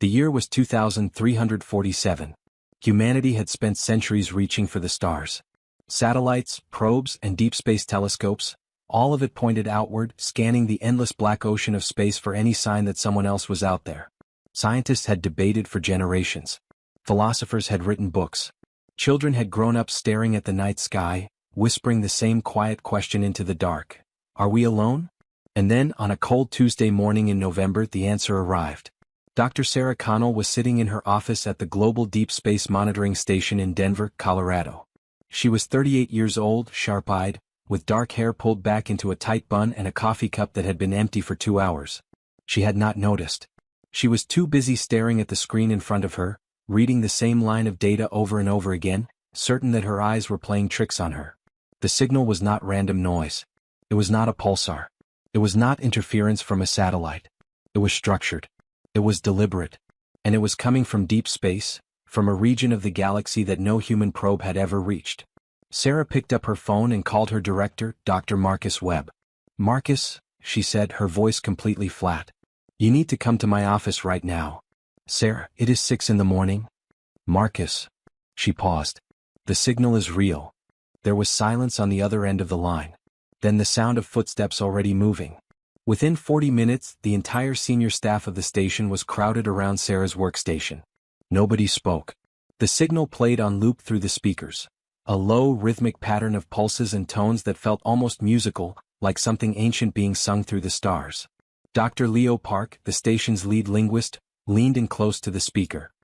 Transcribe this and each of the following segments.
The year was 2347. Humanity had spent centuries reaching for the stars. Satellites, probes, and deep space telescopes, all of it pointed outward, scanning the endless black ocean of space for any sign that someone else was out there. Scientists had debated for generations. Philosophers had written books. Children had grown up staring at the night sky, whispering the same quiet question into the dark. Are we alone? And then, on a cold Tuesday morning in November, the answer arrived. Dr. Sarah Connell was sitting in her office at the Global Deep Space Monitoring Station in Denver, Colorado. She was 38 years old, sharp-eyed, with dark hair pulled back into a tight bun and a coffee cup that had been empty for 2 hours. She had not noticed. She was too busy staring at the screen in front of her, reading the same line of data over and over again, certain that her eyes were playing tricks on her. The signal was not random noise. It was not a pulsar. It was not interference from a satellite. It was structured. It was deliberate. And it was coming from deep space, from a region of the galaxy that no human probe had ever reached. Sarah picked up her phone and called her director, Dr. Marcus Webb. "Marcus," she said, her voice completely flat. "You need to come to my office right now." "Sarah, it is 6 a.m. "Marcus." She paused. "The signal is real." There was silence on the other end of the line. Then the sound of footsteps already moving. Within 40 minutes, the entire senior staff of the station was crowded around Sarah's workstation. Nobody spoke. The signal played on loop through the speakers. A low, rhythmic pattern of pulses and tones that felt almost musical, like something ancient being sung through the stars. Dr. Leo Park, the station's lead linguist, leaned in close to the speaker.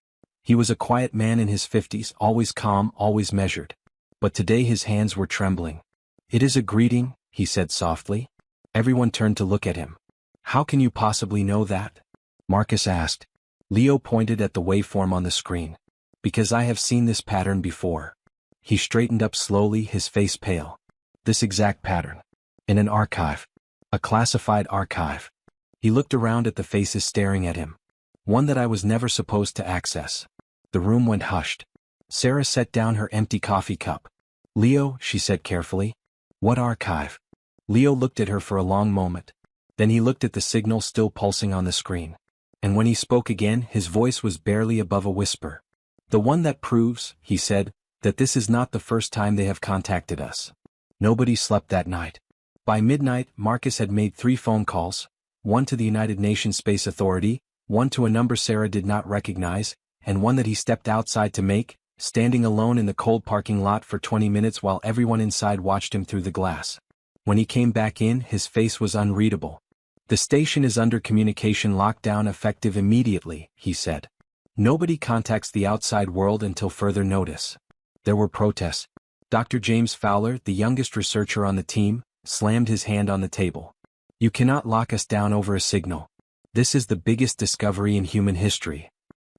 He was a quiet man in his 50s, always calm, always measured. But today his hands were trembling. "It is a greeting," he said softly. Everyone turned to look at him. "How can you possibly know that?" Marcus asked. Leo pointed at the waveform on the screen. "Because I have seen this pattern before." He straightened up slowly, his face pale. "This exact pattern. In an archive. A classified archive." He looked around at the faces staring at him. "One that I was never supposed to access." The room went hushed. Sarah set down her empty coffee cup. "Leo," she said carefully. "What archive?" Leo looked at her for a long moment. Then he looked at the signal still pulsing on the screen. And when he spoke again, his voice was barely above a whisper. "The one that proves," he said, "that this is not the first time they have contacted us." Nobody slept that night. By midnight, Marcus had made 3 phone calls, one to the United Nations Space Authority, one to a number Sarah did not recognize, and one that he stepped outside to make, standing alone in the cold parking lot for 20 minutes while everyone inside watched him through the glass. When he came back in, his face was unreadable. "The station is under communication lockdown effective immediately," he said. "Nobody contacts the outside world until further notice." There were protests. Dr. James Fowler, the youngest researcher on the team, slammed his hand on the table. "You cannot lock us down over a signal. This is the biggest discovery in human history."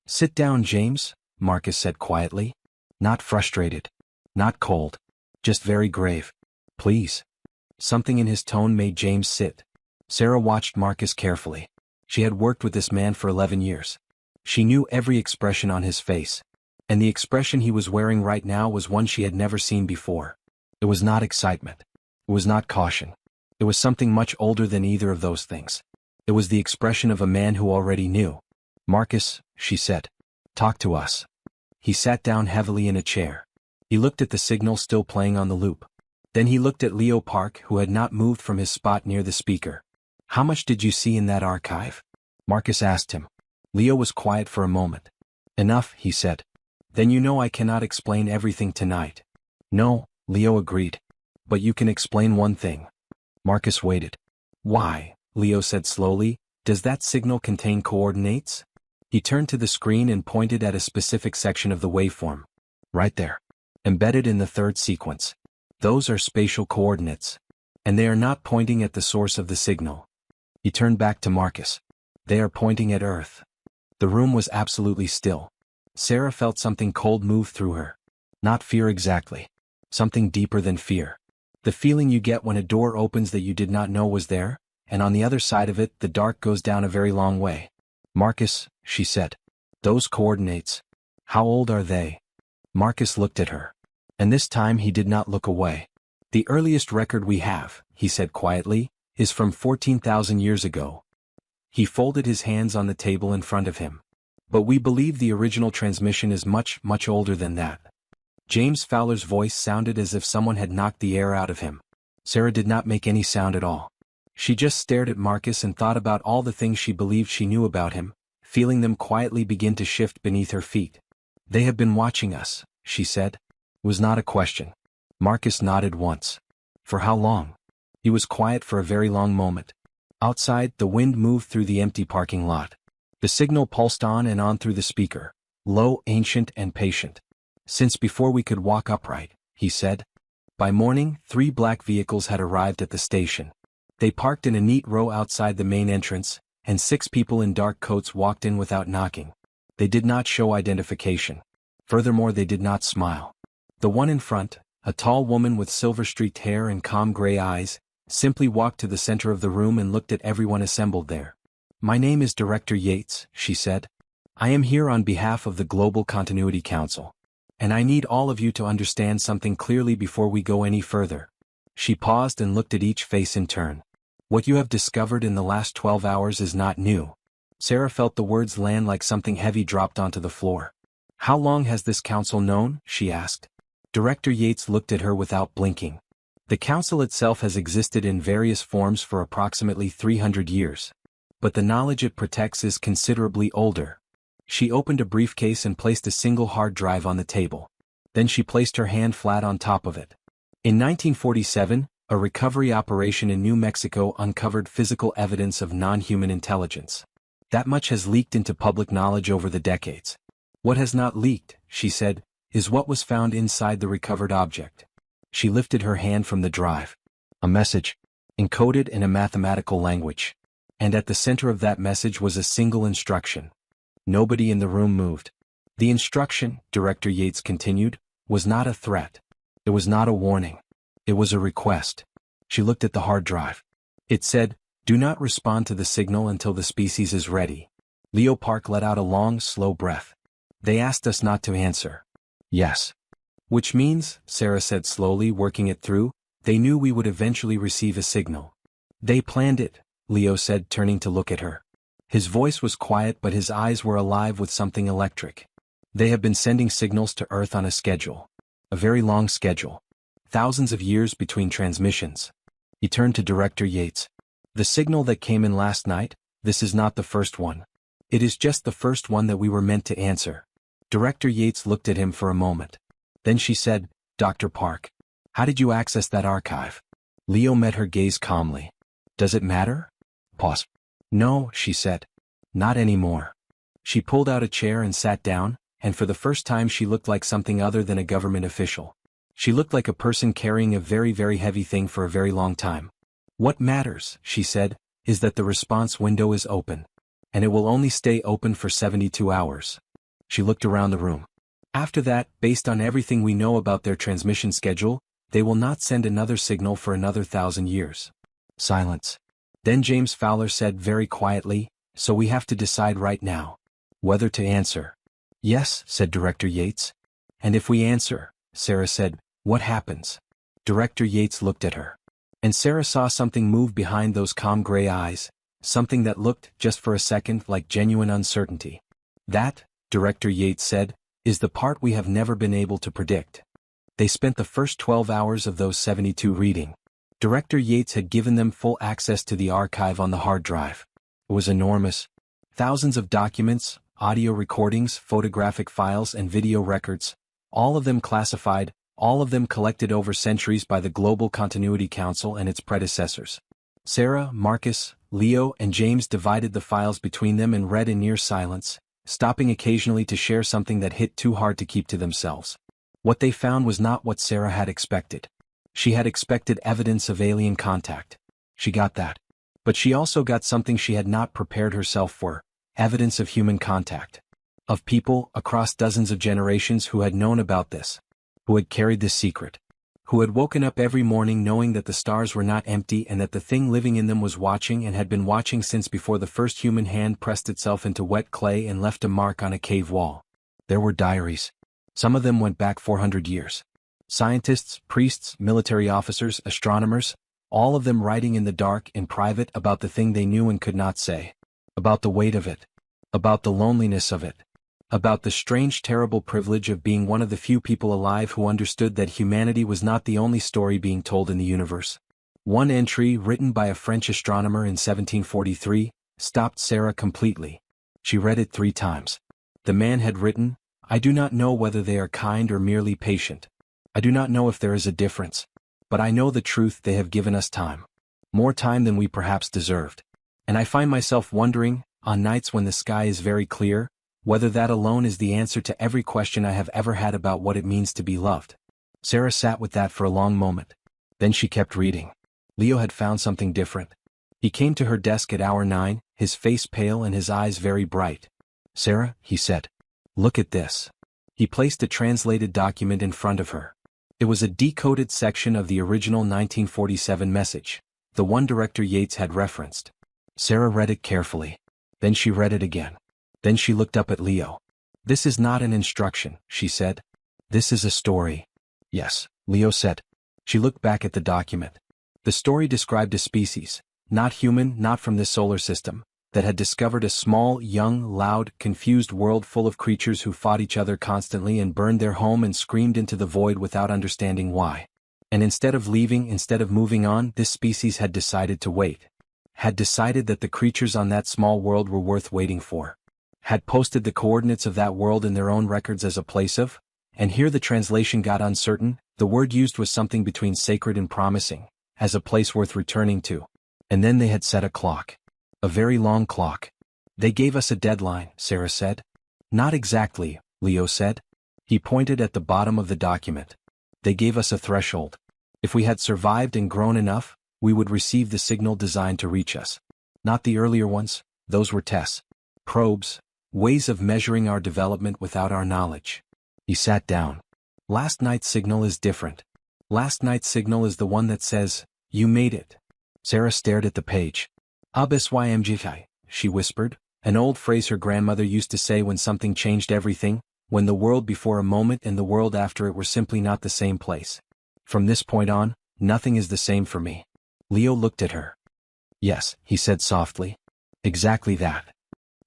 "Sit down, James," Marcus said quietly. Not frustrated. Not cold. Just very grave. "Please." Something in his tone made James sit. Sarah watched Marcus carefully. She had worked with this man for 11 years. She knew every expression on his face. And the expression he was wearing right now was one she had never seen before. It was not excitement. It was not caution. It was something much older than either of those things. It was the expression of a man who already knew. "Marcus," she said. "Talk to us." He sat down heavily in a chair. He looked at the signal still playing on the loop. Then he looked at Leo Park, who had not moved from his spot near the speaker. "How much did you see in that archive?" Marcus asked him. Leo was quiet for a moment. "Enough," he said. "Then you know I cannot explain everything tonight." "No," Leo agreed. "But you can explain one thing." Marcus waited. "Why?" Leo said slowly. "Does that signal contain coordinates?" He turned to the screen and pointed at a specific section of the waveform. "Right there. Embedded in the 3rd sequence. Those are spatial coordinates. And they are not pointing at the source of the signal." He turned back to Marcus. "They are pointing at Earth." The room was absolutely still. Sarah felt something cold move through her. Not fear exactly. Something deeper than fear. The feeling you get when a door opens that you did not know was there, and on the other side of it the dark goes down a very long way. "Marcus," she said. "Those coordinates. How old are they?" Marcus looked at her. And this time he did not look away. "The earliest record we have," he said quietly, "is from 14,000 years ago." He folded his hands on the table in front of him. But we believe the original transmission is much, much older than that. James Fowler's voice sounded as if someone had knocked the air out of him. Sarah did not make any sound at all. She just stared at Marcus and thought about all the things she believed she knew about him, feeling them quietly begin to shift beneath her feet. "They have been watching us," she said. It was not a question. Marcus nodded once. "For how long?" He was quiet for a very long moment. Outside, the wind moved through the empty parking lot. The signal pulsed on and on through the speaker, low, ancient, and patient. "Since before we could walk upright," he said. By morning, 3 black vehicles had arrived at the station. They parked in a neat row outside the main entrance, and 6 people in dark coats walked in without knocking. They did not show identification. Furthermore, they did not smile. The one in front, a tall woman with silver-streaked hair and calm gray eyes, simply walked to the center of the room and looked at everyone assembled there. "My name is Director Yates," she said. "I am here on behalf of the Global Continuity Council. And I need all of you to understand something clearly before we go any further." She paused and looked at each face in turn. "What you have discovered in the last 12 hours is not new." Sarah felt the words land like something heavy dropped onto the floor. "How long has this council known?" she asked. Director Yates looked at her without blinking. "The council itself has existed in various forms for approximately 300 years. But the knowledge it protects is considerably older." She opened a briefcase and placed a single hard drive on the table. Then she placed her hand flat on top of it. In 1947, a recovery operation in New Mexico uncovered physical evidence of non-human intelligence. That much has leaked into public knowledge over the decades. "What has not leaked," she said, "is what was found inside the recovered object." She lifted her hand from the drive. A message, encoded in a mathematical language. And at the center of that message was a single instruction. Nobody in the room moved. The instruction, Director Yates continued, was not a threat. It was not a warning. It was a request. She looked at the hard drive. It said, "Do not respond to the signal until the species is ready." Leo Park let out a long, slow breath. "They asked us not to answer." "Yes." "Which means," Sarah said slowly, working it through, "they knew we would eventually receive a signal." "They planned it," Leo said, turning to look at her. His voice was quiet but his eyes were alive with something electric. "They have been sending signals to Earth on a schedule. A very long schedule. Thousands of years between transmissions." He turned to Director Yates. "The signal that came in last night, this is not the first one. It is just the first one that we were meant to answer." Director Yates looked at him for a moment. Then she said, "Dr. Park, how did you access that archive?" Leo met her gaze calmly. "Does it matter?" Pause. "No," she said. "Not anymore." She pulled out a chair and sat down, and for the first time she looked like something other than a government official. She looked like a person carrying a very, very heavy thing for a very long time. "What matters," she said, "is that the response window is open. And it will only stay open for 72 hours. She looked around the room. "After that, based on everything we know about their transmission schedule, they will not send another signal for another 1,000 years. Silence. Then James Fowler said very quietly, "So we have to decide right now whether to answer." "Yes," said Director Yates. "And if we answer," Sarah said, "what happens?" Director Yates looked at her. And Sarah saw something move behind those calm gray eyes, something that looked, just for a second, like genuine uncertainty. "That," Director Yates said, "is the part we have never been able to predict." They spent the first 12 hours of those 72 reading. Director Yates had given them full access to the archive on the hard drive. It was enormous. Thousands of documents, audio recordings, photographic files and video records, all of them classified, all of them collected over centuries by the Global Continuity Council and its predecessors. Sarah, Marcus, Leo and James divided the files between them and read in near silence, stopping occasionally to share something that hit too hard to keep to themselves. What they found was not what Sarah had expected. She had expected evidence of alien contact. She got that. But she also got something she had not prepared herself for, evidence of human contact. Of people, across dozens of generations who had known about this. Who had carried this secret. Who had woken up every morning knowing that the stars were not empty and that the thing living in them was watching and had been watching since before the first human hand pressed itself into wet clay and left a mark on a cave wall. There were diaries. Some of them went back 400 years. Scientists, priests, military officers, astronomers, all of them writing in the dark in private about the thing they knew and could not say. About the weight of it. About the loneliness of it. About the strange terrible privilege of being one of the few people alive who understood that humanity was not the only story being told in the universe. One entry written by a French astronomer in 1743 stopped Sarah completely. She read it 3 times. The man had written, "I do not know whether they are kind or merely patient. I do not know if there is a difference. But I know the truth, they have given us time. More time than we perhaps deserved. And I find myself wondering, on nights when the sky is very clear, whether that alone is the answer to every question I have ever had about what it means to be loved." Sarah sat with that for a long moment. Then she kept reading. Leo had found something different. He came to her desk at hour 9, his face pale and his eyes very bright. "Sarah," he said. "Look at this." He placed a translated document in front of her. It was a decoded section of the original 1947 message, the one Director Yates had referenced. Sarah read it carefully. Then she read it again. Then she looked up at Leo. "This is not an instruction," she said. "This is a story." "Yes," Leo said. She looked back at the document. The story described a species, not human, not from this solar system, that had discovered a small, young, loud, confused world full of creatures who fought each other constantly and burned their home and screamed into the void without understanding why. And instead of leaving, instead of moving on, this species had decided to wait. Had decided that the creatures on that small world were worth waiting for. Had posted the coordinates of that world in their own records as a place of, and here the translation got uncertain, the word used was something between sacred and promising, as a place worth returning to. And then they had set a clock. A very long clock. "They gave us a deadline," Sarah said. "Not exactly," Leo said. He pointed at the bottom of the document. "They gave us a threshold. If we had survived and grown enough, we would receive the signal designed to reach us. Not the earlier ones, those were tests. Probes, ways of measuring our development without our knowledge." He sat down. "Last night's signal is different. Last night's signal is the one that says, 'You made it.'" Sarah stared at the page. "HFY," she whispered, an old phrase her grandmother used to say when something changed everything, when the world before a moment and the world after it were simply not the same place. "From this point on, nothing is the same for me." Leo looked at her. "Yes," he said softly. "Exactly that."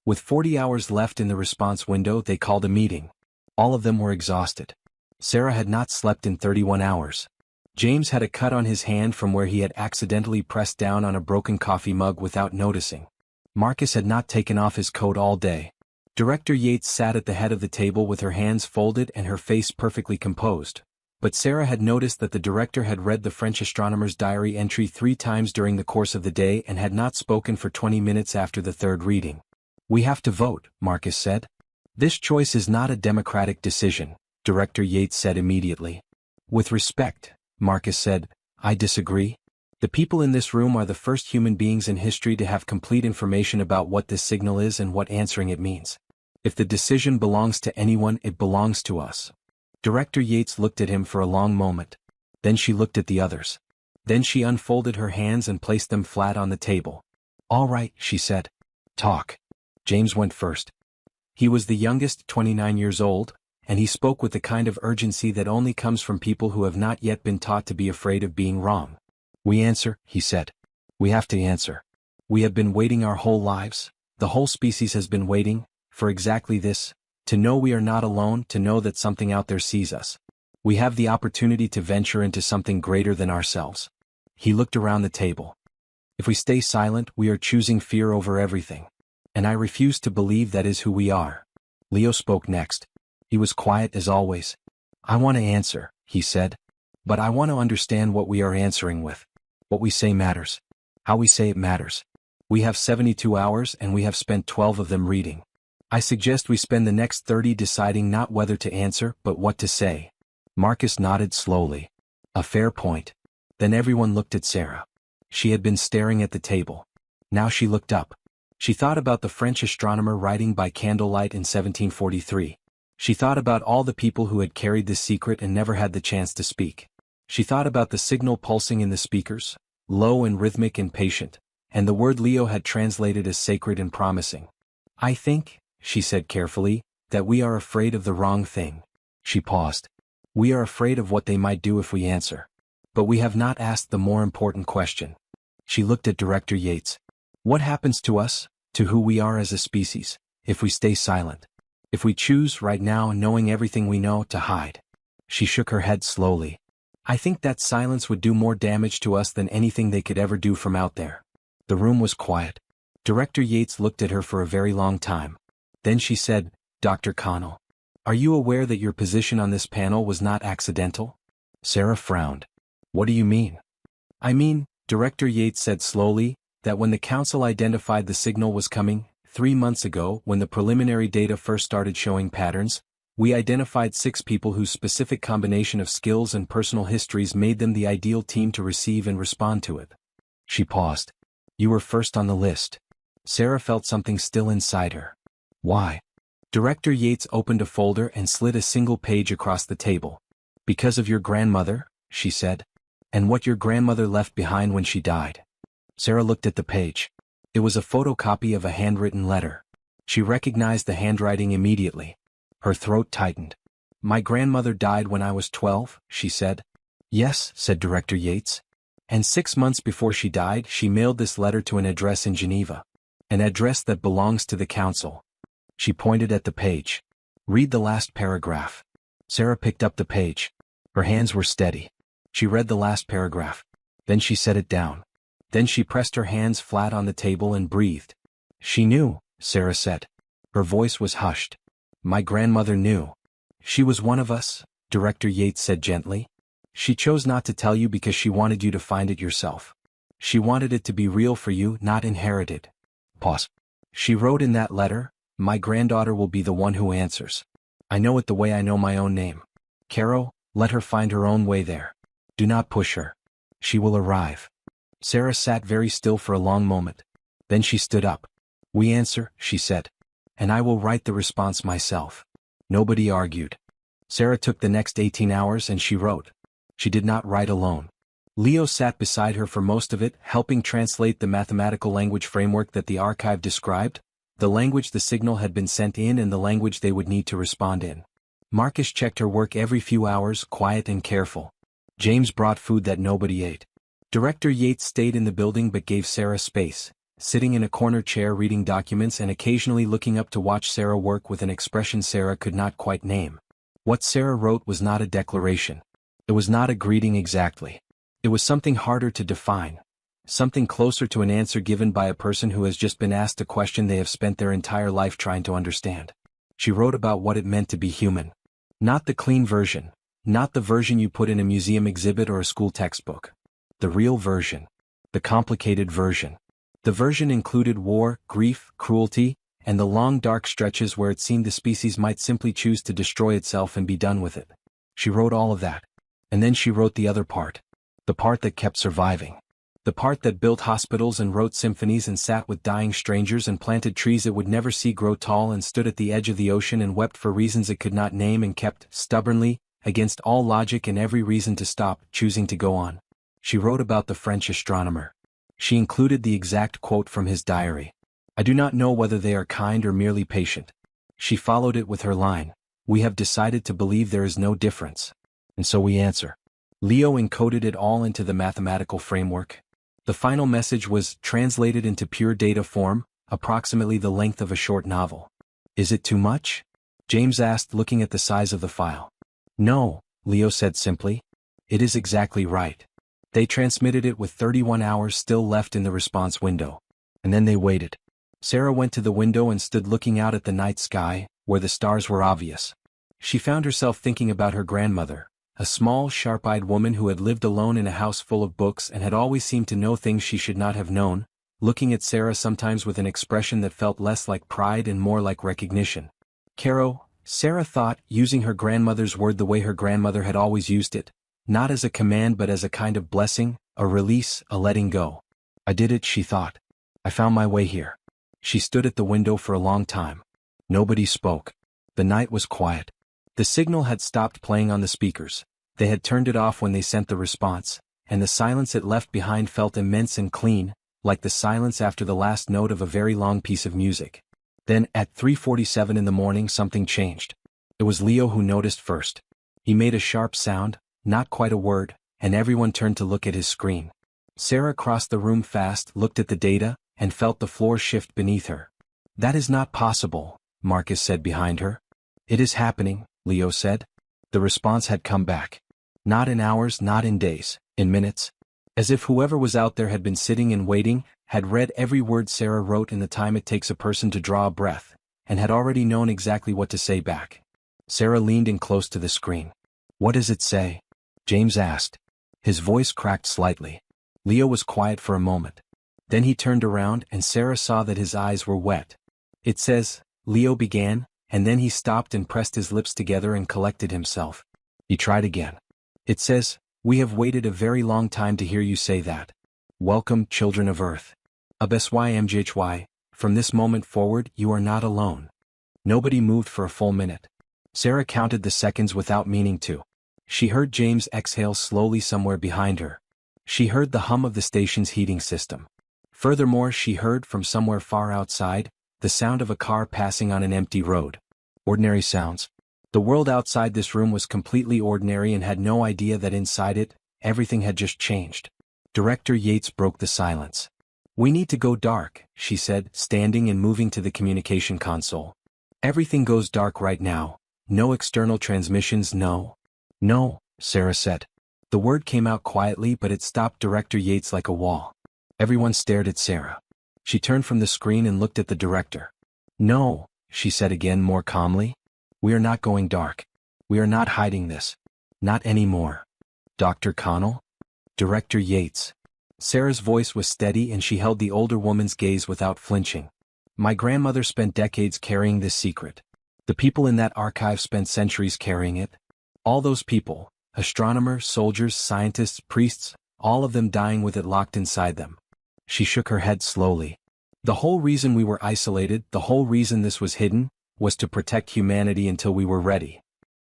With 40 hours left in the response window, they called a meeting. All of them were exhausted. Sarah had not slept in 31 hours. James had a cut on his hand from where he had accidentally pressed down on a broken coffee mug without noticing. Marcus had not taken off his coat all day. Director Yates sat at the head of the table with her hands folded and her face perfectly composed. But Sarah had noticed that the director had read the French astronomer's diary entry 3 times during the course of the day and had not spoken for 20 minutes after the 3rd reading. "We have to vote," Marcus said. "This choice is not a democratic decision," Director Yates said immediately. "With respect," Marcus said, "I disagree. The people in this room are the first human beings in history to have complete information about what this signal is and what answering it means. If the decision belongs to anyone, it belongs to us." Director Yates looked at him for a long moment. Then she looked at the others. Then she unfolded her hands and placed them flat on the table. "All right," she said. "Talk." James went first. He was the youngest, 29 years old, and he spoke with the kind of urgency that only comes from people who have not yet been taught to be afraid of being wrong. "We answer," he said. "We have to answer. We have been waiting our whole lives, the whole species has been waiting, for exactly this, to know we are not alone, to know that something out there sees us. We have the opportunity to venture into something greater than ourselves." He looked around the table. "If we stay silent, we are choosing fear over everything. And I refuse to believe that is who we are." Leo spoke next. He was quiet as always. "I want to answer," he said. "But I want to understand what we are answering with. What we say matters. How we say it matters. We have 72 hours and we have spent 12 of them reading. I suggest we spend the next 30 deciding not whether to answer but what to say." Marcus nodded slowly. "A fair point." Then everyone looked at Sarah. She had been staring at the table. Now she looked up. She thought about the French astronomer writing by candlelight in 1743. She thought about all the people who had carried this secret and never had the chance to speak. She thought about the signal pulsing in the speakers, low and rhythmic and patient, and the word Leo had translated as sacred and promising. "I think," she said carefully, "that we are afraid of the wrong thing." She paused. "We are afraid of what they might do if we answer. But we have not asked the more important question." She looked at Director Yates. "What happens to us, to who we are as a species, If we stay silent. If we choose right now, knowing everything we know, to hide. She shook her head slowly. I think that silence would do more damage to us than anything they could ever do from out there. The room was quiet. Director Yates looked at her for a very long time. Then she said, Dr. Connell, are you aware that your position on this panel was not accidental? Sarah frowned. What do you mean? I mean, Director Yates said slowly, that when the council identified the signal was coming, 3 months ago, when the preliminary data first started showing patterns, we identified 6 people whose specific combination of skills and personal histories made them the ideal team to receive and respond to it. She paused. You were first on the list. Sarah felt something still inside her. Why? Director Yates opened a folder and slid a single page across the table. Because of your grandmother, she said. And what your grandmother left behind when she died. Sarah looked at the page. It was a photocopy of a handwritten letter. She recognized the handwriting immediately. Her throat tightened. My grandmother died when I was 12, she said. Yes, said Director Yates. And 6 months before she died, she mailed this letter to an address in Geneva. An address that belongs to the council. She pointed at the page. Read the last paragraph. Sarah picked up the page. Her hands were steady. She read the last paragraph. Then she set it down. Then she pressed her hands flat on the table and breathed. She knew, Sarah said. Her voice was hushed. My grandmother knew. She was one of us, Director Yates said gently. She chose not to tell you because she wanted you to find it yourself. She wanted it to be real for you, not inherited. Pause. She wrote in that letter, my granddaughter will be the one who answers. I know it the way I know my own name. Caro, let her find her own way there. Do not push her. She will arrive. Sarah sat very still for a long moment. Then she stood up. We answer, she said. And I will write the response myself. Nobody argued. Sarah took the next 18 hours and she wrote. She did not write alone. Leo sat beside her for most of it, helping translate the mathematical language framework that the archive described, the language the signal had been sent in and the language they would need to respond in. Marcus checked her work every few hours, quiet and careful. James brought food that nobody ate. Director Yates stayed in the building but gave Sarah space, sitting in a corner chair reading documents and occasionally looking up to watch Sarah work with an expression Sarah could not quite name. What Sarah wrote was not a declaration. It was not a greeting exactly. It was something harder to define. Something closer to an answer given by a person who has just been asked a question they have spent their entire life trying to understand. She wrote about what it meant to be human. Not the clean version. Not the version you put in a museum exhibit or a school textbook. The real version. The complicated version. The version included war, grief, cruelty, and the long dark stretches where it seemed the species might simply choose to destroy itself and be done with it. She wrote all of that. And then she wrote the other part. The part that kept surviving. The part that built hospitals and wrote symphonies and sat with dying strangers and planted trees it would never see grow tall and stood at the edge of the ocean and wept for reasons it could not name and kept, stubbornly, against all logic and every reason to stop, choosing to go on. She wrote about the French astronomer. She included the exact quote from his diary. I do not know whether they are kind or merely patient. She followed it with her line. We have decided to believe there is no difference. And so we answer. Leo encoded it all into the mathematical framework. The final message was translated into pure data form, approximately the length of a short novel. Is it too much? James asked, looking at the size of the file. No, Leo said simply. It is exactly right. They transmitted it with 31 hours still left in the response window. And then they waited. Sarah went to the window and stood looking out at the night sky, where the stars were obvious. She found herself thinking about her grandmother, a small, sharp-eyed woman who had lived alone in a house full of books and had always seemed to know things she should not have known, looking at Sarah sometimes with an expression that felt less like pride and more like recognition. Caro, Sarah thought, using her grandmother's word the way her grandmother had always used it, not as a command but as a kind of blessing, a release, a letting go. I did it, she thought. I found my way here. She stood at the window for a long time. Nobody spoke. The night was quiet. The signal had stopped playing on the speakers. They had turned it off when they sent the response, and the silence it left behind felt immense and clean, like the silence after the last note of a very long piece of music. Then, at 3:47 in the morning, something changed. It was Leo who noticed first. He made a sharp sound, not quite a word, and everyone turned to look at his screen. Sarah crossed the room fast, looked at the data, and felt the floor shift beneath her. That is not possible, Marcus said behind her. It is happening, Leo said. The response had come back. Not in hours, not in days, in minutes. As if whoever was out there had been sitting and waiting, had read every word Sarah wrote in the time it takes a person to draw a breath, and had already known exactly what to say back. Sarah leaned in close to the screen. What does it say? James asked. His voice cracked slightly. Leo was quiet for a moment. Then he turned around and Sarah saw that his eyes were wet. It says, Leo began, and then he stopped and pressed his lips together and collected himself. He tried again. It says, we have waited a very long time to hear you say that. Welcome, children of Earth. HFY, from this moment forward you are not alone. Nobody moved for a full minute. Sarah counted the seconds without meaning to. She heard James exhale slowly somewhere behind her. She heard the hum of the station's heating system. Furthermore, she heard from somewhere far outside, the sound of a car passing on an empty road. Ordinary sounds. The world outside this room was completely ordinary and had no idea that inside it, everything had just changed. Director Yates broke the silence. We need to go dark, she said, standing and moving to the communication console. Everything goes dark right now. No external transmissions, no. No, Sarah said. The word came out quietly, but it stopped Director Yates like a wall. Everyone stared at Sarah. She turned from the screen and looked at the director. No, she said again more calmly. We are not going dark. We are not hiding this. Not anymore. Dr. Connell? Director Yates. Sarah's voice was steady and she held the older woman's gaze without flinching. My grandmother spent decades carrying this secret. The people in that archive spent centuries carrying it. All those people, astronomers, soldiers, scientists, priests, all of them dying with it locked inside them. She shook her head slowly. The whole reason we were isolated, the whole reason this was hidden, was to protect humanity until we were ready.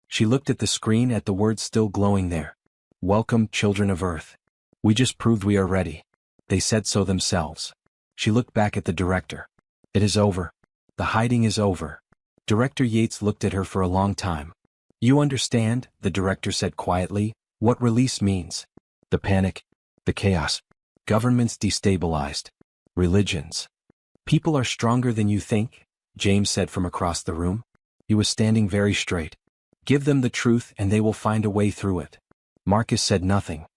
She looked at the screen at the words still glowing there. Welcome, children of Earth. We just proved we are ready. They said so themselves. She looked back at the director. It is over. The hiding is over. Director Yates looked at her for a long time. You understand, the director said quietly, what release means. The panic. The chaos. Governments destabilized. Religions. People are stronger than you think, James said from across the room. He was standing very straight. Give them the truth and they will find a way through it. Marcus said nothing.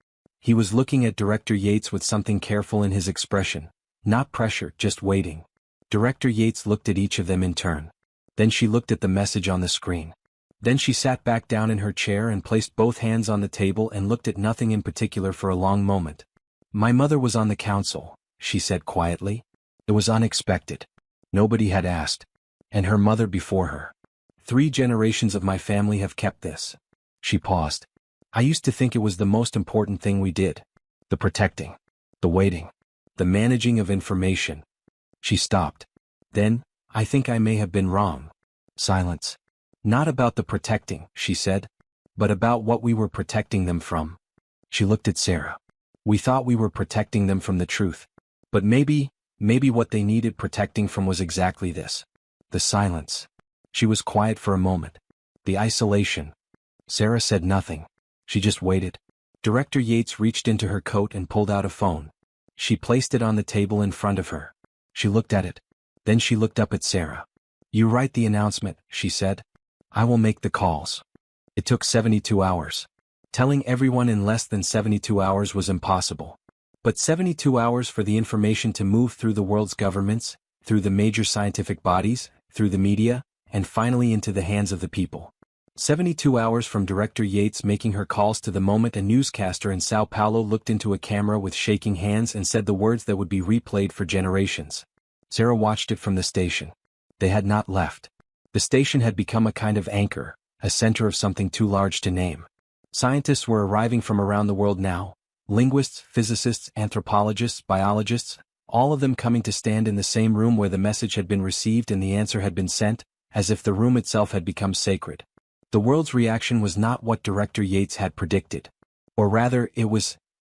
He was looking at Director Yates with something careful in his expression. Not pressure, just waiting. Director Yates looked at each of them in turn. Then she looked at the message on the screen. Then she sat back down in her chair and placed both hands on the table and looked at nothing in particular for a long moment. My mother was on the council, she said quietly. It was unexpected. Nobody had asked. And her mother before her. 3 generations of my family have kept this. She paused. I used to think it was the most important thing we did. The protecting. The waiting. The managing of information. She stopped. Then, I think I may have been wrong. Silence. Not about the protecting, she said, but about what we were protecting them from. She looked at Sarah. We thought we were protecting them from the truth. But maybe what they needed protecting from was exactly this. The silence. She was quiet for a moment. The isolation. Sarah said nothing. She just waited. Director Yates reached into her coat and pulled out a phone. She placed it on the table in front of her. She looked at it. Then she looked up at Sarah. You write the announcement, she said. I will make the calls. It took 72 hours. Telling everyone in less than 72 hours was impossible. But 72 hours for the information to move through the world's governments, through the major scientific bodies, through the media, and finally into the hands of the people. 72 hours from Director Yates making her calls to the moment a newscaster in Sao Paulo looked into a camera with shaking hands and said the words that would be replayed for generations. Sarah watched it from the station. They had not left. The station had become a kind of anchor, a center of something too large to name. Scientists were arriving from around the world now. Linguists, physicists, anthropologists, biologists, all of them coming to stand in the same room where the message had been received and the answer had been sent, as if the room itself had become sacred. The world's reaction was not what Director Yates had predicted. Or rather,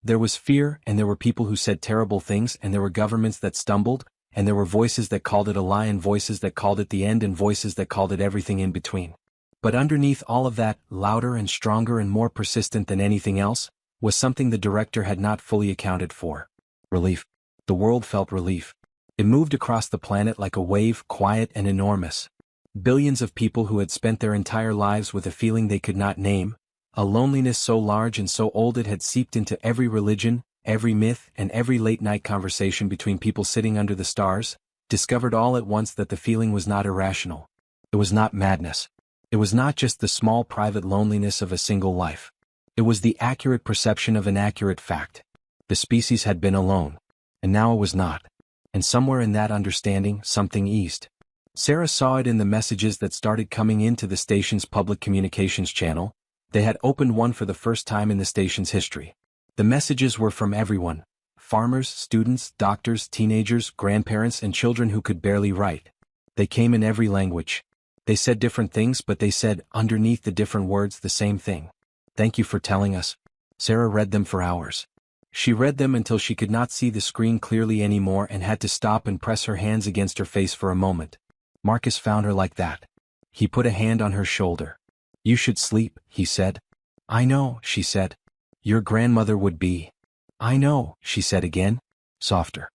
there was fear, and there were people who said terrible things, and there were governments that stumbled, and there were voices that called it a lie and voices that called it the end and voices that called it everything in between. But underneath all of that, louder and stronger and more persistent than anything else, was something the director had not fully accounted for. Relief. The world felt relief. It moved across the planet like a wave, quiet and enormous. Billions of people who had spent their entire lives with a feeling they could not name, a loneliness so large and so old it had seeped into every religion, every myth, and every late-night conversation between people sitting under the stars, discovered all at once that the feeling was not irrational. It was not madness. It was not just the small private loneliness of a single life. It was the accurate perception of an accurate fact. The species had been alone. And now it was not. And somewhere in that understanding, something eased. Sarah saw it in the messages that started coming into the station's public communications channel. They had opened one for the first time in the station's history. The messages were from everyone: farmers, students, doctors, teenagers, grandparents, and children who could barely write. They came in every language. They said different things, but they said, underneath the different words, the same thing. Thank you for telling us. Sarah read them for hours. She read them until she could not see the screen clearly anymore and had to stop and press her hands against her face for a moment. Marcus found her like that. He put a hand on her shoulder. You should sleep, he said. I know, she said. Your grandmother would be. I know, she said again, softer.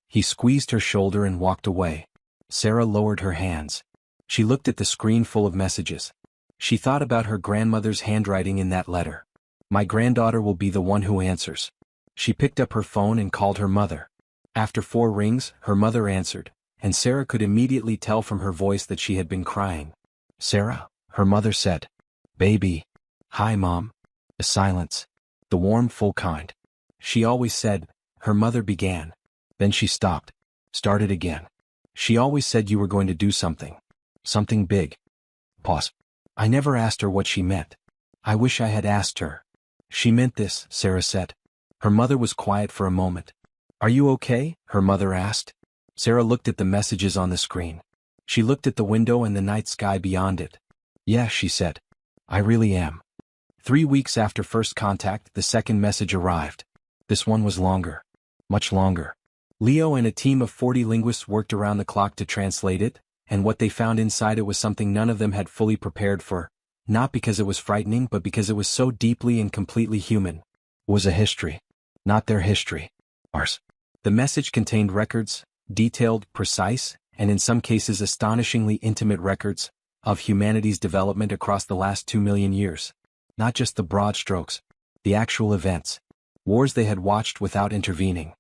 He squeezed her shoulder and walked away. Sarah lowered her hands. She looked at the screen full of messages. She thought about her grandmother's handwriting in that letter. My granddaughter will be the one who answers. She picked up her phone and called her mother. After 4 rings, her mother answered, and Sarah could immediately tell from her voice that she had been crying. Sarah, her mother said. Baby. Hi, Mom. A silence. The warm, full kind. She always said, her mother began. Then she stopped. Started again. She always said you were going to do something. Something big. Pause. I never asked her what she meant. I wish I had asked her. She meant this, Sarah said. Her mother was quiet for a moment. Are you okay? Her mother asked. Sarah looked at the messages on the screen. She looked at the window and the night sky beyond it. Yeah, she said. I really am. 3 weeks after first contact, the second message arrived. This one was longer. Much longer. Leo and a team of 40 linguists worked around the clock to translate it, and what they found inside it was something none of them had fully prepared for, not because it was frightening but because it was so deeply and completely human. It was a history. Not their history. Ours. The message contained records, detailed, precise, and in some cases astonishingly intimate records, of humanity's development across the last 2 million years. Not just the broad strokes. The actual events. Wars they had watched without intervening.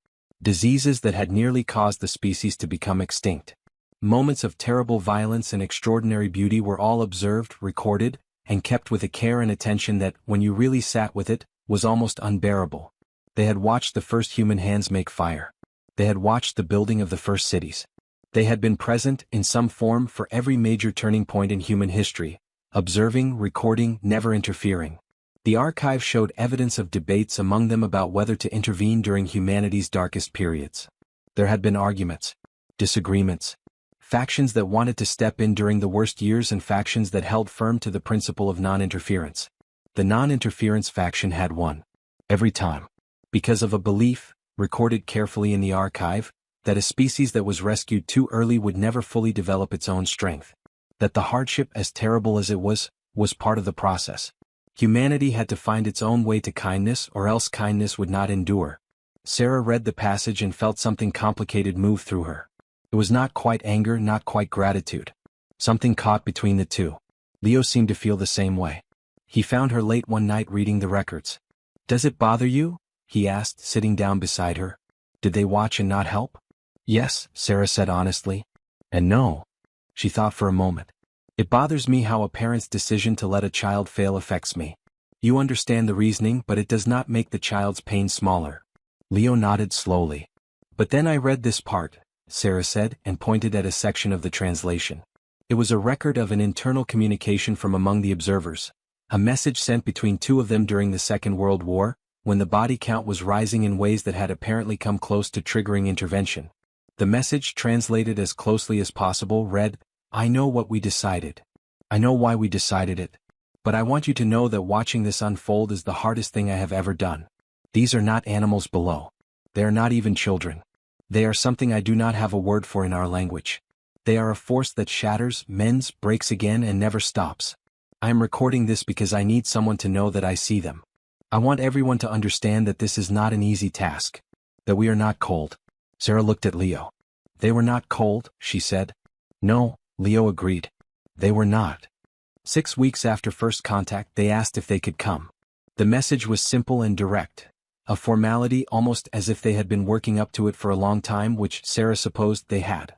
Diseases that had nearly caused the species to become extinct. Moments of terrible violence and extraordinary beauty were all observed, recorded, and kept with a care and attention that, when you really sat with it, was almost unbearable. They had watched the first human hands make fire. They had watched the building of the first cities. They had been present, in some form, for every major turning point in human history, observing, recording, never interfering. The archive showed evidence of debates among them about whether to intervene during humanity's darkest periods. There had been arguments, disagreements, factions that wanted to step in during the worst years and factions that held firm to the principle of non-interference. The non-interference faction had won. Every time. Because of a belief, recorded carefully in the archive, that a species that was rescued too early would never fully develop its own strength. That the hardship, as terrible as it was part of the process. Humanity had to find its own way to kindness, or else kindness would not endure. Sarah read the passage and felt something complicated move through her. It was not quite anger, not quite gratitude. Something caught between the two. Leo seemed to feel the same way. He found her late one night reading the records. Does it bother you? He asked, sitting down beside her. Did they watch and not help? Yes, Sarah said honestly. And no. She thought for a moment. It bothers me how a parent's decision to let a child fail affects me. You understand the reasoning, but it does not make the child's pain smaller. Leo nodded slowly. But then I read this part, Sarah said, and pointed at a section of the translation. It was a record of an internal communication from among the observers, a message sent between 2 of them during the Second World War, when the body count was rising in ways that had apparently come close to triggering intervention. The message, translated as closely as possible, read, I know what we decided. I know why we decided it. But I want you to know that watching this unfold is the hardest thing I have ever done. These are not animals below. They are not even children. They are something I do not have a word for in our language. They are a force that shatters, mends, breaks again and never stops. I am recording this because I need someone to know that I see them. I want everyone to understand that this is not an easy task. That we are not cold. Sarah looked at Leo. They were not cold, she said. No, Leo agreed. They were not. 6 weeks after first contact they asked if they could come. The message was simple and direct. A formality almost as if they had been working up to it for a long time, which Sarah supposed they had.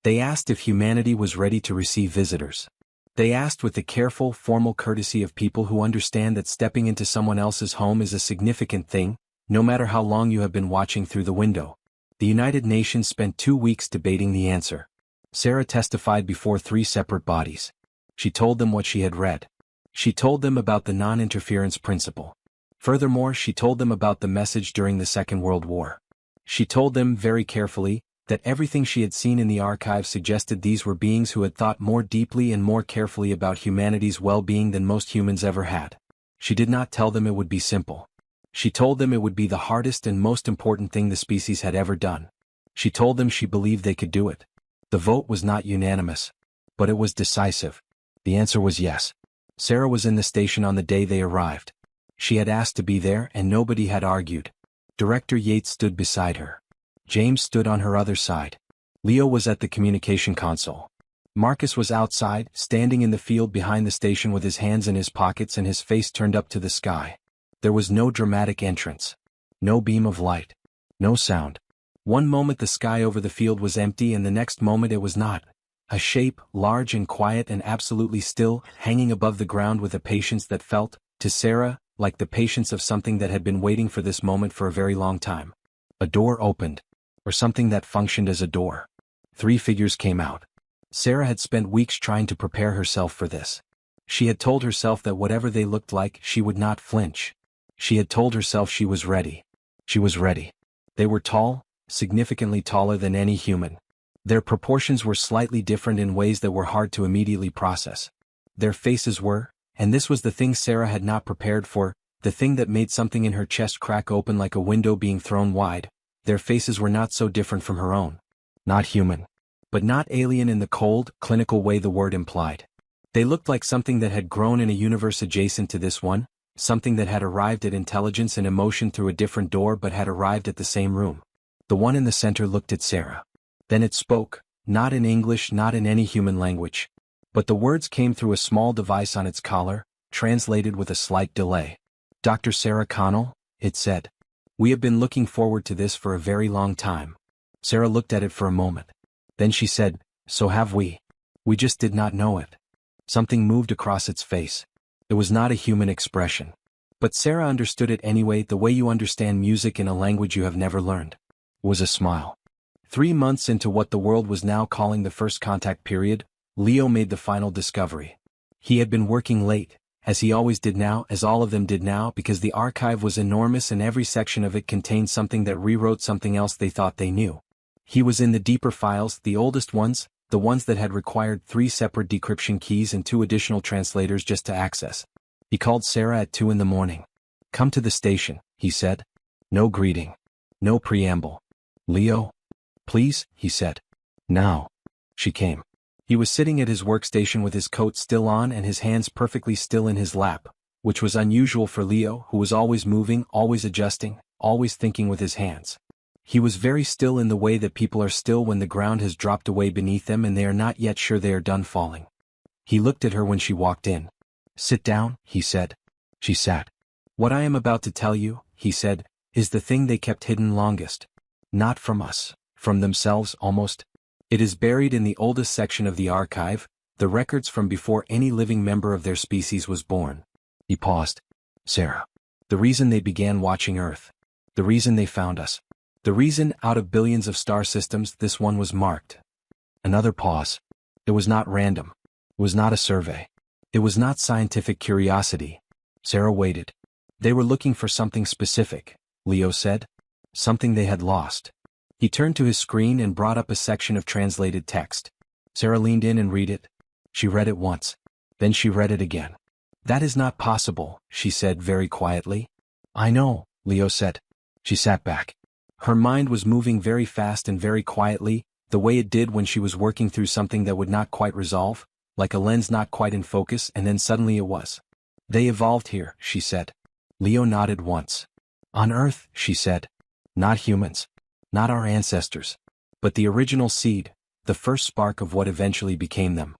They asked if humanity was ready to receive visitors. They asked with the careful, formal courtesy of people who understand that stepping into someone else's home is a significant thing, no matter how long you have been watching through the window. The United Nations spent 2 weeks debating the answer. Sarah testified before 3 separate bodies. She told them what she had read. She told them about the non-interference principle. Furthermore, she told them about the message during the Second World War. She told them, very carefully, that everything she had seen in the archive suggested these were beings who had thought more deeply and more carefully about humanity's well-being than most humans ever had. She did not tell them it would be simple. She told them it would be the hardest and most important thing the species had ever done. She told them she believed they could do it. The vote was not unanimous, but it was decisive. The answer was yes. Sarah was in the station on the day they arrived. She had asked to be there and nobody had argued. Director Yates stood beside her. James stood on her other side. Leo was at the communication console. Marcus was outside, standing in the field behind the station with his hands in his pockets and his face turned up to the sky. There was no dramatic entrance. No beam of light. No sound. One moment the sky over the field was empty and the next moment it was not. A shape, large and quiet and absolutely still, hanging above the ground with a patience that felt, to Sarah, like the patience of something that had been waiting for this moment for a very long time. A door opened. Or something that functioned as a door. 3 figures came out. Sarah had spent weeks trying to prepare herself for this. She had told herself that whatever they looked like, she would not flinch. She had told herself she was ready. She was ready. They were tall, significantly taller than any human. Their proportions were slightly different in ways that were hard to immediately process. Their faces were, and this was the thing Sarah had not prepared for, the thing that made something in her chest crack open like a window being thrown wide. Their faces were not so different from her own. Not human. But not alien in the cold, clinical way the word implied. They looked like something that had grown in a universe adjacent to this one, something that had arrived at intelligence and emotion through a different door but had arrived at the same room. The one in the center looked at Sarah. Then it spoke, not in English, not in any human language. But the words came through a small device on its collar, translated with a slight delay. Dr. Sarah Connell, it said. We have been looking forward to this for a very long time. Sarah looked at it for a moment. Then she said, so have we. We just did not know it. Something moved across its face. It was not a human expression. But Sarah understood it anyway, the way you understand music in a language you have never learned. It was a smile. 3 months into what the world was now calling the first contact period, Leo made the final discovery. He had been working late, as he always did now, as all of them did now, because the archive was enormous and every section of it contained something that rewrote something else they thought they knew. He was in the deeper files, the oldest ones, the ones that had required 3 separate decryption keys and 2 additional translators just to access. He called Sarah at 2 in the morning. Come to the station, he said. No greeting. No preamble. Leo? Please, he said. Now. She came. He was sitting at his workstation with his coat still on and his hands perfectly still in his lap, which was unusual for Leo, who was always moving, always adjusting, always thinking with his hands. He was very still in the way that people are still when the ground has dropped away beneath them and they are not yet sure they are done falling. He looked at her when she walked in. Sit down, he said. She sat. What I am about to tell you, he said, is the thing they kept hidden longest. Not from us, from themselves almost. It is buried in the oldest section of the archive, the records from before any living member of their species was born. He paused. Sarah. The reason they began watching Earth. The reason they found us. The reason, out of billions of star systems, this one was marked. Another pause. It was not random. It was not a survey. It was not scientific curiosity. Sarah waited. They were looking for something specific, Leo said. Something they had lost. He turned to his screen and brought up a section of translated text. Sarah leaned in and read it. She read it once. Then she read it again. That is not possible, she said very quietly. I know, Leo said. She sat back. Her mind was moving very fast and very quietly, the way it did when she was working through something that would not quite resolve, like a lens not quite in focus, and then suddenly it was. They evolved here, she said. Leo nodded once. On Earth, she said. Not humans. Not our ancestors. But the original seed, the first spark of what eventually became them.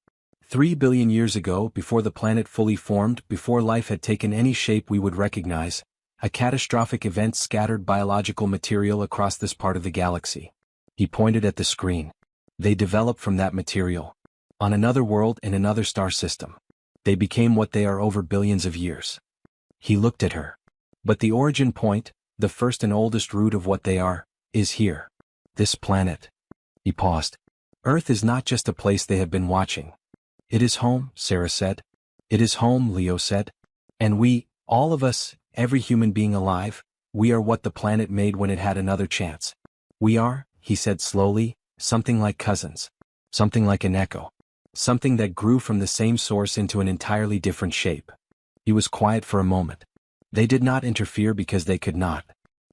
3 billion years ago, before the planet fully formed, before life had taken any shape we would recognize, a catastrophic event scattered biological material across this part of the galaxy. He pointed at the screen. They developed from that material. On another world in another star system. They became what they are over billions of years. He looked at her. But the origin point, the first and oldest root of what they are, is here. This planet. He paused. Earth is not just a place they have been watching. It is home, Sarah said. It is home, Leo said. And we, all of us, every human being alive, we are what the planet made when it had another chance. We are, he said slowly, something like cousins. Something like an echo. Something that grew from the same source into an entirely different shape. He was quiet for a moment. They did not interfere because they could not.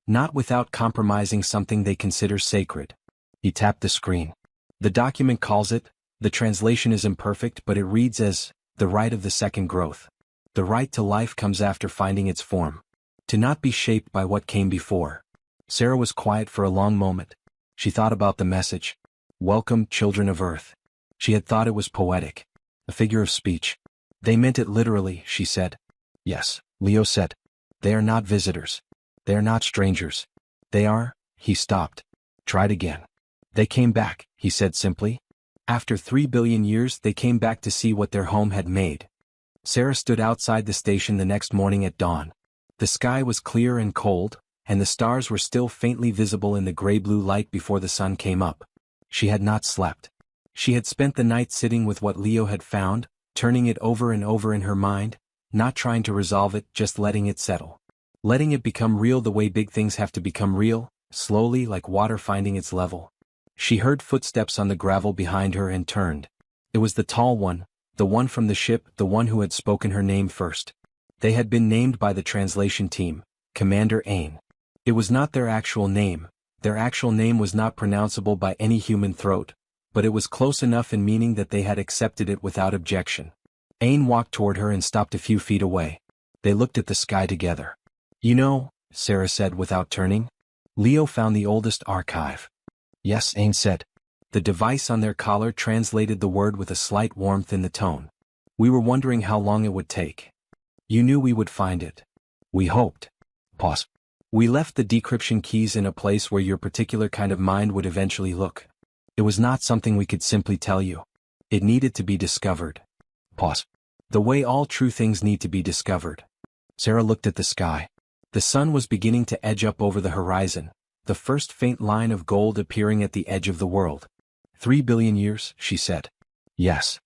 Not without compromising something they consider sacred. He tapped the screen. The document calls it, the translation is imperfect, but it reads as, the right of the second growth. The right to life comes after finding its form. To not be shaped by what came before. Sarah was quiet for a long moment. She thought about the message. Welcome, children of Earth. She had thought it was poetic. A figure of speech. They meant it literally, she said. Yes, Leo said. They are not visitors. They are not strangers. They are, he stopped. Tried again. They came back, he said simply. After 3 billion years they came back to see what their home had made. Sarah stood outside the station the next morning at dawn. The sky was clear and cold, and the stars were still faintly visible in the gray-blue light before the sun came up. She had not slept. She had spent the night sitting with what Leo had found, turning it over and over in her mind, not trying to resolve it, just letting it settle. Letting it become real the way big things have to become real, slowly like water finding its level. She heard footsteps on the gravel behind her and turned. It was the tall one, the one from the ship, the one who had spoken her name first. They had been named by the translation team, Commander Ain. It was not their actual name. Their actual name was not pronounceable by any human throat, but it was close enough in meaning that they had accepted it without objection. Ain walked toward her and stopped a few feet away. They looked at the sky together. You know, Sarah said without turning. Leo found the oldest archive. Yes, Ain said. The device on their collar translated the word with a slight warmth in the tone. We were wondering how long it would take. You knew we would find it. We hoped. Pause. We left the decryption keys in a place where your particular kind of mind would eventually look. It was not something we could simply tell you. It needed to be discovered. Pause. The way all true things need to be discovered. Sarah looked at the sky. The sun was beginning to edge up over the horizon, the first faint line of gold appearing at the edge of the world. 3 billion years, she said. Yes.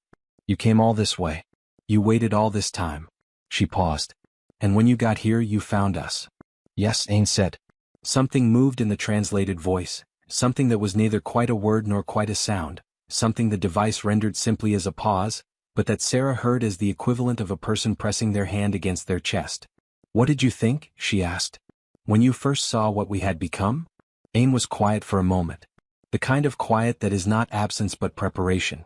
You came all this way. You waited all this time. She paused. And when you got here you found us. Yes, Ain said. Something moved in the translated voice, something that was neither quite a word nor quite a sound, something the device rendered simply as a pause, but that Sarah heard as the equivalent of a person pressing their hand against their chest. What did you think? She asked. When you first saw what we had become? Ain was quiet for a moment. The kind of quiet that is not absence but preparation.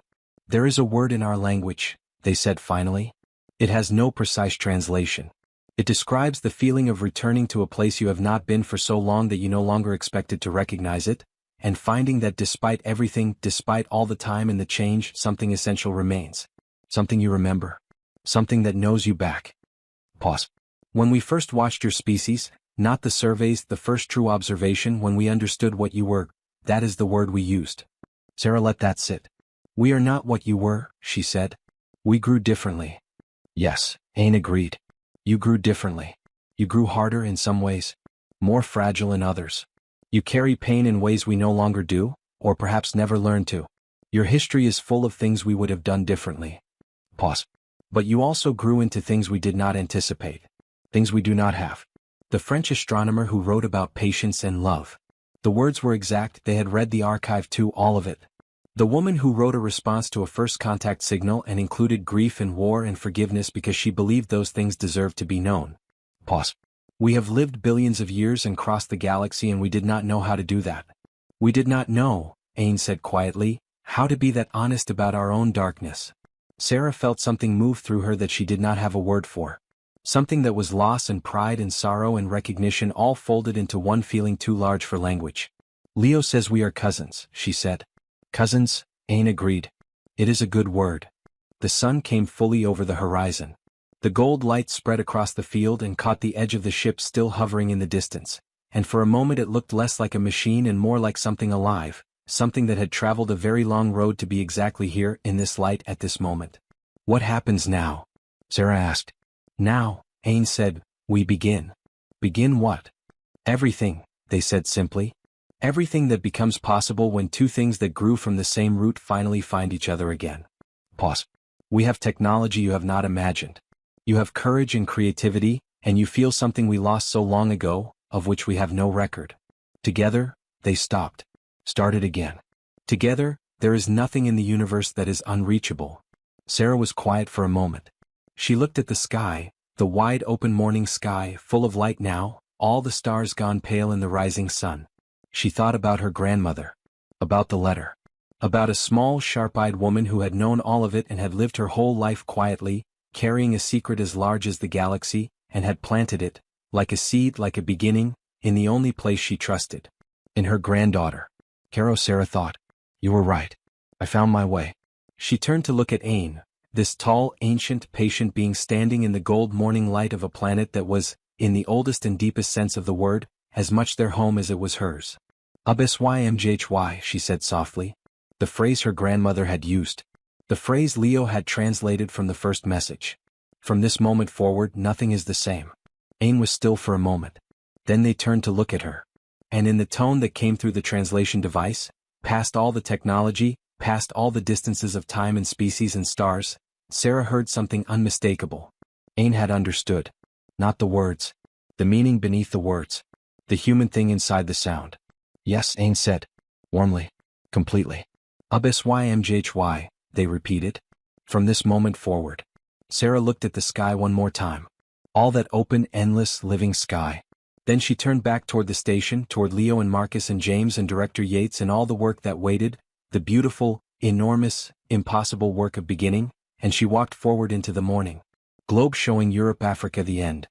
There is a word in our language, they said finally. It has no precise translation. It describes the feeling of returning to a place you have not been for so long that you no longer expected to recognize it, and finding that despite everything, despite all the time and the change, something essential remains. Something you remember. Something that knows you back. Pause. When we first watched your species, not the surveys, the first true observation, when we understood what you were, that is the word we used. Sarah let that sit. We are not what you were, she said. We grew differently. Yes, Ain agreed. You grew differently. You grew harder in some ways, more fragile in others. You carry pain in ways we no longer do, or perhaps never learned to. Your history is full of things we would have done differently. Pause. But you also grew into things we did not anticipate. Things we do not have. The French astronomer who wrote about patience and love. The words were exact, they had read the archive too, all of it. The woman who wrote a response to a first contact signal and included grief and war and forgiveness because she believed those things deserved to be known. Pause. We have lived billions of years and crossed the galaxy and we did not know how to do that. We did not know, Ain said quietly, how to be that honest about our own darkness. Sarah felt something move through her that she did not have a word for. Something that was loss and pride and sorrow and recognition all folded into one feeling too large for language. Leo says we are cousins, she said. Cousins, Ain agreed. It is a good word. The sun came fully over the horizon. The gold light spread across the field and caught the edge of the ship still hovering in the distance, and for a moment it looked less like a machine and more like something alive, something that had traveled a very long road to be exactly here in this light at this moment. What happens now? Sarah asked. Now, Ain said, we begin. Begin what? Everything, they said simply. Everything that becomes possible when two things that grew from the same root finally find each other again. Pause. We have technology you have not imagined. You have courage and creativity, and you feel something we lost so long ago, of which we have no record. Together, they stopped. Started again. Together, there is nothing in the universe that is unreachable. Sarah was quiet for a moment. She looked at the sky, the wide open morning sky, full of light now, all the stars gone pale in the rising sun. She thought about her grandmother. About the letter. About a small, sharp-eyed woman who had known all of it and had lived her whole life quietly, carrying a secret as large as the galaxy, and had planted it, like a seed, like a beginning, in the only place she trusted. In her granddaughter. Caro, Sarah thought. You were right. I found my way. She turned to look at Ain, this tall, ancient, patient being standing in the gold morning light of a planet that was, in the oldest and deepest sense of the word, as much their home as it was hers. HFY, she said softly. The phrase her grandmother had used. The phrase Leo had translated from the first message. From this moment forward, nothing is the same. Ain was still for a moment. Then they turned to look at her. And in the tone that came through the translation device, past all the technology, past all the distances of time and species and stars, Sarah heard something unmistakable. Ain had understood. Not the words. The meaning beneath the words. The human thing inside the sound. Yes, Ain said. Warmly. Completely. HFY, they repeated. From this moment forward. Sarah looked at the sky one more time. All that open, endless, living sky. Then she turned back toward the station, toward Leo and Marcus and James and Director Yates and all the work that waited, the beautiful, enormous, impossible work of beginning, and she walked forward into the morning. Globe showing Europe, Africa, the end.